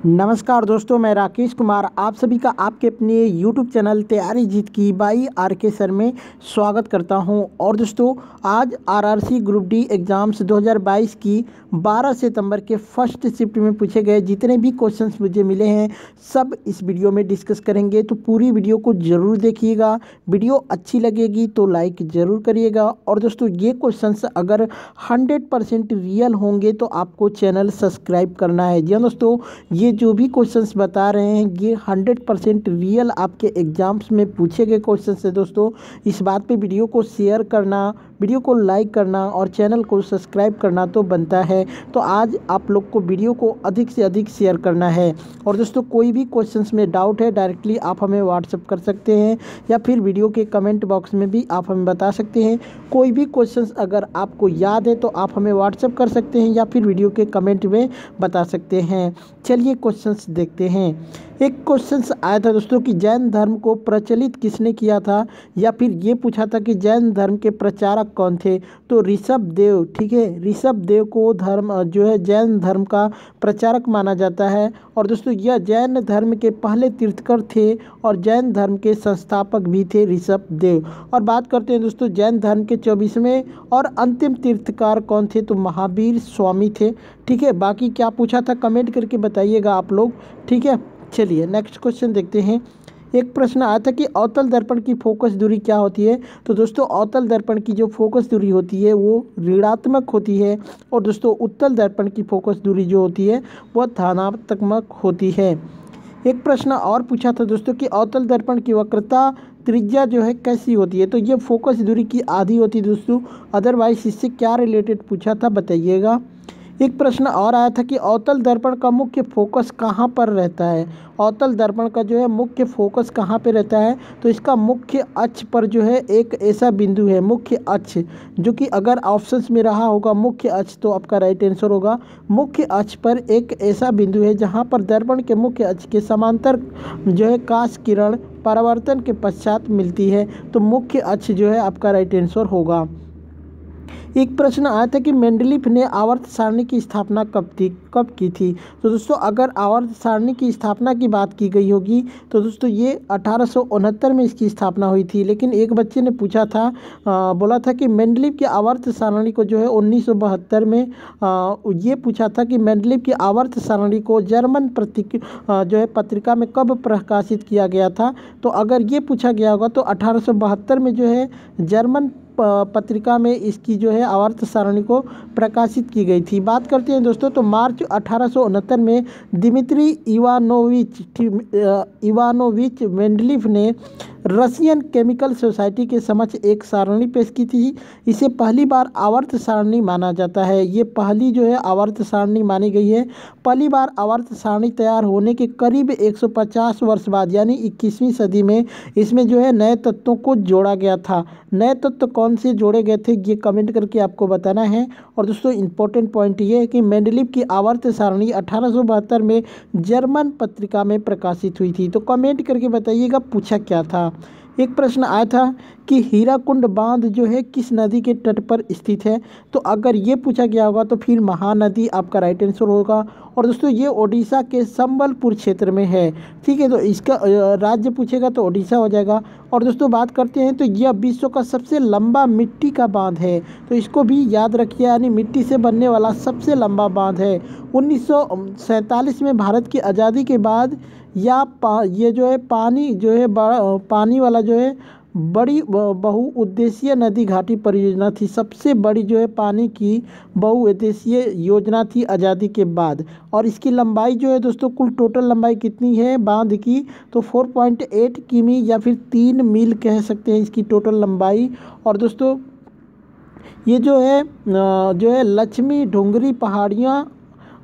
नमस्कार दोस्तों, मैं राकेश कुमार आप सभी का आपके अपने YouTube चैनल तैयारी जीत की बाई RK सर में स्वागत करता हूं। और दोस्तों, आज RRC ग्रुप डी एग्ज़ाम्स 2022 की 12 सितंबर के फर्स्ट शिफ्ट में पूछे गए जितने भी क्वेश्चंस मुझे मिले हैं सब इस वीडियो में डिस्कस करेंगे। तो पूरी वीडियो को ज़रूर देखिएगा। वीडियो अच्छी लगेगी तो लाइक ज़रूर करिएगा। और दोस्तों, ये क्वेश्चंस अगर 100% रियल होंगे तो आपको चैनल सब्सक्राइब करना है। जी हाँ दोस्तों, ये जो भी क्वेश्चंस बता रहे हैं ये 100% रियल आपके एग्जाम्स में पूछे गए क्वेश्चंस है। दोस्तों, इस बात पे वीडियो को शेयर करना, वीडियो को लाइक करना और चैनल को सब्सक्राइब करना तो बनता है। तो आज आप लोग को वीडियो को अधिक से अधिक शेयर करना है। और दोस्तों, कोई भी क्वेश्चंस में डाउट है डायरेक्टली आप हमें व्हाट्सअप कर सकते हैं या फिर वीडियो के कमेंट बॉक्स में भी आप हमें बता सकते हैं। कोई भी क्वेश्चंस अगर आपको याद है तो आप हमें व्हाट्सअप कर सकते हैं या फिर वीडियो के कमेंट में बता सकते हैं। चलिए क्वेश्चंस देखते हैं। एक क्वेश्चंस आया था दोस्तों कि जैन धर्म को प्रचलित किसने किया था, या फिर ये पूछा था कि जैन धर्म के प्रचारक कौन थे। तो ऋषभ देव, ठीक है, ऋषभ देव को धर्म जो है जैन धर्म का प्रचारक माना जाता है। और दोस्तों, यह जैन धर्म के पहले तीर्थकर थे और जैन धर्म के संस्थापक भी थे ऋषभ देव। और बात करते हैं दोस्तों जैन धर्म के 24वें और अंतिम तीर्थकार कौन थे। तो महावीर स्वामी थे। ठीक है, बाकी क्या पूछा था कमेंट करके बताइएगा आप लोग। ठीक है, चलिए नेक्स्ट क्वेश्चन देखते हैं। एक प्रश्न आया था कि अवतल दर्पण की फोकस दूरी क्या होती है। तो दोस्तों, अवतल दर्पण की जो फोकस दूरी होती है वो ऋणात्मक होती है। और दोस्तों, उत्तल दर्पण की फोकस दूरी जो होती है वह धनात्मक होती है। एक प्रश्न और पूछा था दोस्तों कि अवतल दर्पण की वक्रता त्रिज्या जो है कैसी होती है। तो ये फोकस दूरी की आधी होती है दोस्तों। अदरवाइज इससे क्या रिलेटेड पूछा था बताइएगा। एक प्रश्न और आया था कि अवतल दर्पण का मुख्य फोकस कहाँ पर रहता है। अवतल दर्पण का जो है मुख्य फोकस कहाँ पे रहता है। तो इसका मुख्य अक्ष पर जो है एक ऐसा बिंदु है, मुख्य अक्ष, जो कि अगर ऑप्शंस में रहा होगा मुख्य अक्ष तो आपका राइट आंसर होगा। मुख्य अक्ष पर एक ऐसा बिंदु है जहाँ पर दर्पण के मुख्य अक्ष के समांतर जो है काश किरण परावर्तन के पश्चात मिलती है। तो मुख्य अक्ष जो है आपका राइट आंसर होगा। एक प्रश्न आया था कि मेंडलीफ ने आवर्त सारणी की स्थापना कब की थी। तो दोस्तों, अगर आवर्त सारणी की स्थापना की बात की गई होगी तो दोस्तों ये 1869 में इसकी स्थापना हुई थी। लेकिन एक बच्चे ने पूछा था, बोला था कि मेंडलीफ की आवर्त सारणी को जो है 1972 में ये पूछा था कि मेंडलीफ की आवर्त सारणी को जर्मन जो है पत्रिका में कब प्रकाशित किया गया था। तो अगर ये पूछा गया होगा तो 1872 में जो है जर्मन पत्रिका में इसकी जो है आवर्त सारणी को प्रकाशित की गई थी। बात करते हैं दोस्तों, तो मार्च 1869 में दिमित्री इवानोविच मेंडलीफ ने रशियन केमिकल सोसाइटी के समक्ष एक सारणी पेश की थी। इसे पहली बार आवर्त सारणी माना जाता है। ये पहली जो है आवर्त सारणी मानी गई है। पहली बार आवर्त सारणी तैयार होने के करीब 150 वर्ष बाद यानी 21वीं सदी में इसमें जो है नए तत्वों को जोड़ा गया था। नए तत्व कौन से जोड़े गए थे ये कमेंट करके आपको बताना है। और दोस्तों, इंपॉर्टेंट पॉइंट ये है कि मेंडलीफ की आवर्त सारणी 1872 में जर्मन पत्रिका में प्रकाशित हुई थी। तो कमेंट करके बताइएगा पूछा क्या था। एक प्रश्न आया था कि हीराकुंड बांध जो है किस नदी के तट पर स्थित है। तो अगर ये पूछा गया होगा तो फिर महानदी आपका राइट आंसर होगा। और दोस्तों, ये ओडिशा के संबलपुर क्षेत्र में है। ठीक है, तो इसका राज्य पूछेगा तो ओडिशा हो जाएगा। और दोस्तों, बात करते हैं तो यह विश्व का सबसे लंबा मिट्टी का बांध है। तो इसको भी याद रखिए, यानी मिट्टी से बनने वाला सबसे लंबा बांध है। 1947 में भारत की आज़ादी के बाद ये जो है पानी जो है पानी वाला जो है बड़ी बहुउद्देशीय नदी घाटी परियोजना थी। सबसे बड़ी जो है पानी की बहुउद्देशीय योजना थी आज़ादी के बाद। और इसकी लंबाई जो है दोस्तों, कुल टोटल लंबाई कितनी है बांध की। तो 4.8 किमी या फिर 3 मील कह सकते हैं इसकी टोटल लंबाई। और दोस्तों, ये जो है लक्ष्मी ढुंगरी पहाड़ियाँ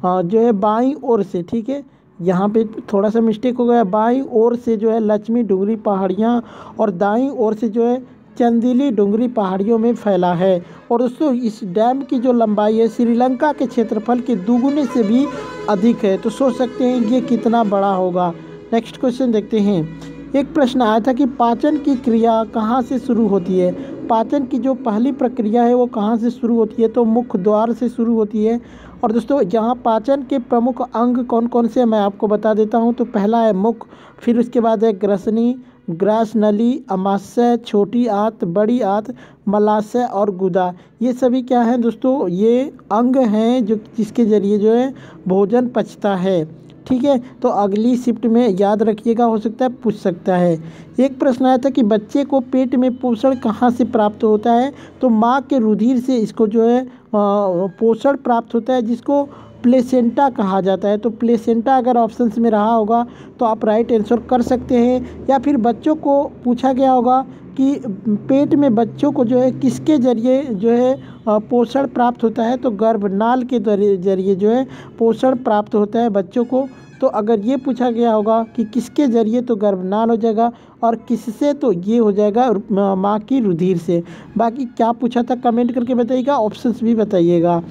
जो है बाईं ओर से, ठीक है, यहाँ पे थोड़ा सा मिस्टेक हो गया, बाईं ओर से जो है लक्ष्मी डुंगरी पहाड़ियाँ और दाईं ओर से जो है चंदीली डुंगरी पहाड़ियों में फैला है। और दोस्तों, इस डैम की जो लंबाई है श्रीलंका के क्षेत्रफल के दोगुने से भी अधिक है। तो सोच सकते हैं ये कितना बड़ा होगा। नेक्स्ट क्वेश्चन देखते हैं। एक प्रश्न आया था कि पाचन की क्रिया कहाँ से शुरू होती है। पाचन की जो पहली प्रक्रिया है वो कहाँ से शुरू होती है, तो मुख द्वार से शुरू होती है। और दोस्तों यहाँ पाचन के प्रमुख अंग कौन कौन से हैं मैं आपको बता देता हूँ। तो पहला है मुख, फिर उसके बाद है ग्रसनी, ग्रास नली, अमाशय, छोटी आंत, बड़ी आंत, मलाशय और गुदा। ये सभी क्या हैं दोस्तों, ये अंग हैं जो जिसके जरिए जो है भोजन पचता है। ठीक है, तो अगली शिफ्ट में याद रखिएगा, हो सकता है पूछ सकता है। एक प्रश्न आया था कि बच्चे को पेट में पोषण कहाँ से प्राप्त होता है, तो माँ के रुधिर से इसको जो है पोषण प्राप्त होता है, जिसको प्लेसेंटा कहा जाता है। तो प्लेसेंटा अगर ऑप्शंस में रहा होगा तो आप राइट आंसर कर सकते हैं। या फिर बच्चों को पूछा गया होगा कि पेट में बच्चों को जो है किसके जरिए जो है पोषण प्राप्त होता है, तो गर्भनाल के जरिए जो है पोषण प्राप्त होता है बच्चों को। तो अगर ये पूछा गया होगा कि किसके जरिए, तो गर्भनाल हो जाएगा, और किससे, तो ये हो जाएगा माँ की रुधिर से। बाकी क्या पूछा था कमेंट करके बताइएगा, ऑप्शंस भी बताइएगा।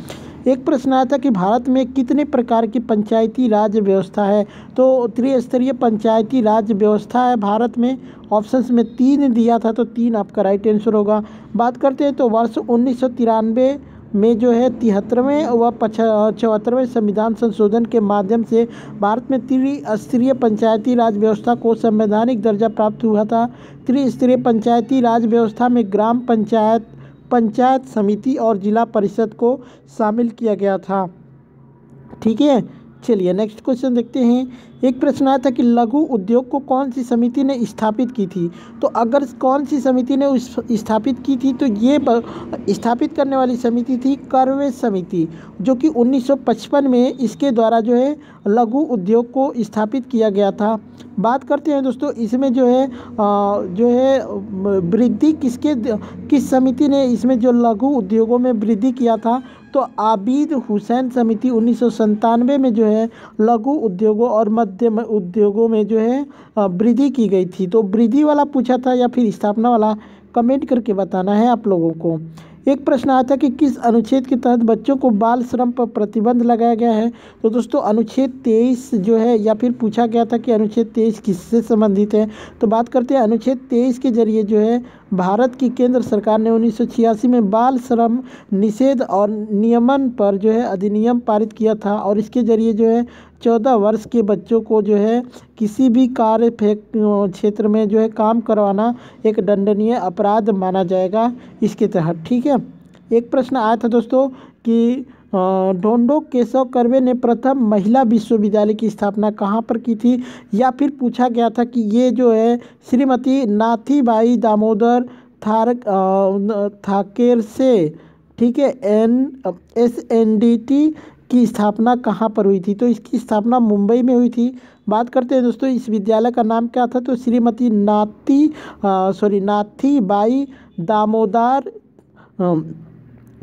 एक प्रश्न आया था कि भारत में कितने प्रकार की पंचायती राज व्यवस्था है, तो त्रिस्तरीय पंचायती राज व्यवस्था है भारत में। ऑप्शंस में 3 दिया था, तो 3 आपका राइट आंसर होगा। बात करते हैं तो वर्ष 1993 में जो है 73वें व 74वें संविधान संशोधन के माध्यम से भारत में त्रिस्तरीय पंचायती राज व्यवस्था को संवैधानिक दर्जा प्राप्त हुआ था। त्रिस्तरीय पंचायती राज व्यवस्था में ग्राम पंचायत, पंचायत समिति और जिला परिषद को शामिल किया गया था। ठीक है, चलिए नेक्स्ट क्वेश्चन देखते हैं। एक प्रश्न आया था कि लघु उद्योग को कौन सी समिति ने स्थापित की थी, तो अगर कौन सी समिति ने स्थापित की थी, तो ये स्थापित करने वाली समिति थी कर्वे समिति, जो कि 1955 में इसके द्वारा जो है लघु उद्योग को स्थापित किया गया था। बात करते हैं दोस्तों, इसमें जो है वृद्धि किस समिति ने इसमें जो लघु उद्योगों में वृद्धि किया था, तो आबिद हुसैन समिति 1997 में जो है लघु उद्योगों और मध्यम उद्योगों में जो है वृद्धि की गई थी। तो वृद्धि वाला पूछा था या फिर स्थापना वाला, कमेंट करके बताना है आप लोगों को। एक प्रश्न आया था कि किस अनुच्छेद के तहत बच्चों को बाल श्रम पर प्रतिबंध लगाया गया है, तो दोस्तों अनुच्छेद 23 जो है, या फिर पूछा गया था कि अनुच्छेद 23 किससे संबंधित है। तो बात करते हैं अनुच्छेद 23 के जरिए जो है भारत की केंद्र सरकार ने 1986 में बाल श्रम निषेध और नियमन पर जो है अधिनियम पारित किया था, और इसके जरिए जो है 14 वर्ष के बच्चों को जो है किसी भी कार्य क्षेत्र में जो है काम करवाना एक दंडनीय अपराध माना जाएगा इसके तहत। ठीक है, एक प्रश्न आया था दोस्तों कि ढोंडो केशव कर्वे ने प्रथम महिला विश्वविद्यालय की स्थापना कहाँ पर की थी, या फिर पूछा गया था कि ये जो है श्रीमती नाथीबाई दामोदर थाकेर से, ठीक है, SNDT की स्थापना कहाँ पर हुई थी, तो इसकी स्थापना मुंबई में हुई थी। बात करते हैं दोस्तों इस विद्यालय का नाम क्या था, तो श्रीमती नाथीबाई दामोदर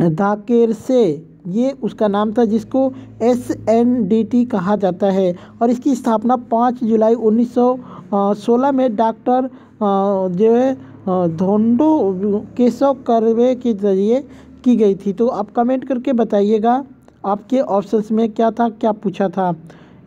धाकेर से, ये उसका नाम था, जिसको SNDT कहा जाता है। और इसकी स्थापना 5 जुलाई 1916 में डॉक्टर जो है ढोंडो केशव कर्वे के जरिए की गई थी। तो आप कमेंट करके बताइएगा आपके ऑप्शंस में क्या था, क्या पूछा था।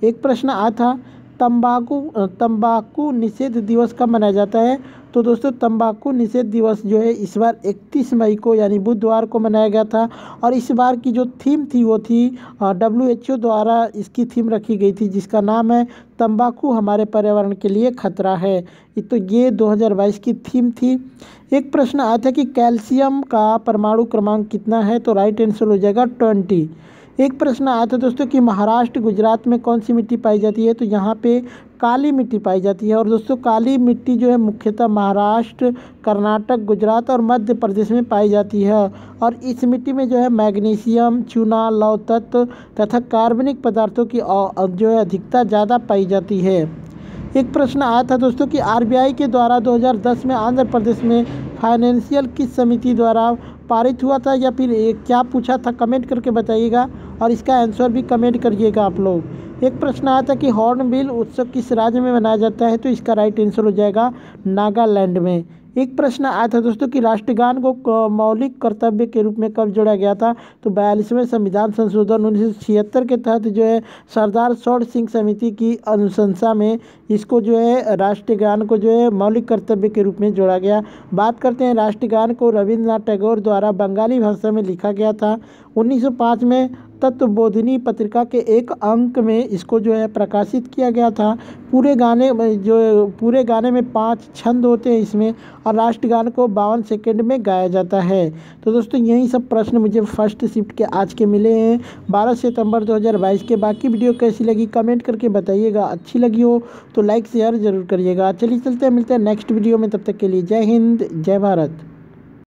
एक प्रश्न आया था तंबाकू निषेध दिवस कब मनाया जाता है, तो दोस्तों तंबाकू निषेध दिवस जो है इस बार 31 मई को यानी बुधवार को मनाया गया था। और इस बार की जो थीम थी वो थी WHO द्वारा इसकी थीम रखी गई थी, जिसका नाम है तंबाकू हमारे पर्यावरण के लिए खतरा है। तो ये 2022 की थीम थी। एक प्रश्न आया था कि कैल्शियम का परमाणु क्रमांक कितना है, तो राइट आंसर हो जाएगा 20। एक प्रश्न आया था दोस्तों कि महाराष्ट्र गुजरात में कौन सी मिट्टी पाई जाती है, तो यहाँ पे काली मिट्टी पाई जाती है। और दोस्तों काली मिट्टी जो है मुख्यतः महाराष्ट्र, कर्नाटक, गुजरात और मध्य प्रदेश में पाई जाती है। और इस मिट्टी में जो है मैग्नीशियम, चूना, लौह तत्व तथा कार्बनिक पदार्थों की जो है अधिकता ज़्यादा पाई जाती है। एक प्रश्न आया था दोस्तों कि RBI के द्वारा 2010 में आंध्र प्रदेश में फाइनेंशियल किस समिति द्वारा पारित हुआ था, या फिर क्या पूछा था, कमेंट करके बताइएगा, और इसका आंसर भी कमेंट करिएगा आप लोग। एक प्रश्न आया था कि हॉर्नबिल उत्सव किस राज्य में मनाया जाता है, तो इसका राइट आंसर हो जाएगा नागालैंड में। एक प्रश्न आया था दोस्तों कि राष्ट्रगान को मौलिक कर्तव्य के रूप में कब जोड़ा गया था। तो 42वें संविधान संशोधन 1976 के तहत जो है सरदार सौर सिंह समिति की अनुशंसा में इसको जो है राष्ट्रगान को जो है मौलिक कर्तव्य के रूप में जोड़ा गया। बात करते हैं राष्ट्रगान को रविंद्रनाथ टैगोर द्वारा बंगाली भाषा में लिखा गया था। 1905 में तत्वबोधिनी पत्रिका के एक अंक में इसको जो है प्रकाशित किया गया था। पूरे गाने में पूरे गाने में 5 छंद होते हैं इसमें, और राष्ट्रगान को 52 सेकंड में गाया जाता है। तो दोस्तों यही सब प्रश्न मुझे फर्स्ट शिफ्ट के आज के मिले हैं 12 सितंबर 2022 के। बाकी वीडियो कैसी लगी कमेंट करके बताइएगा, अच्छी लगी हो तो लाइक शेयर ज़रूर करिएगा। चलिए चलते हैं, मिलते हैं नेक्स्ट वीडियो में, तब तक के लिए जय हिंद जय भारत।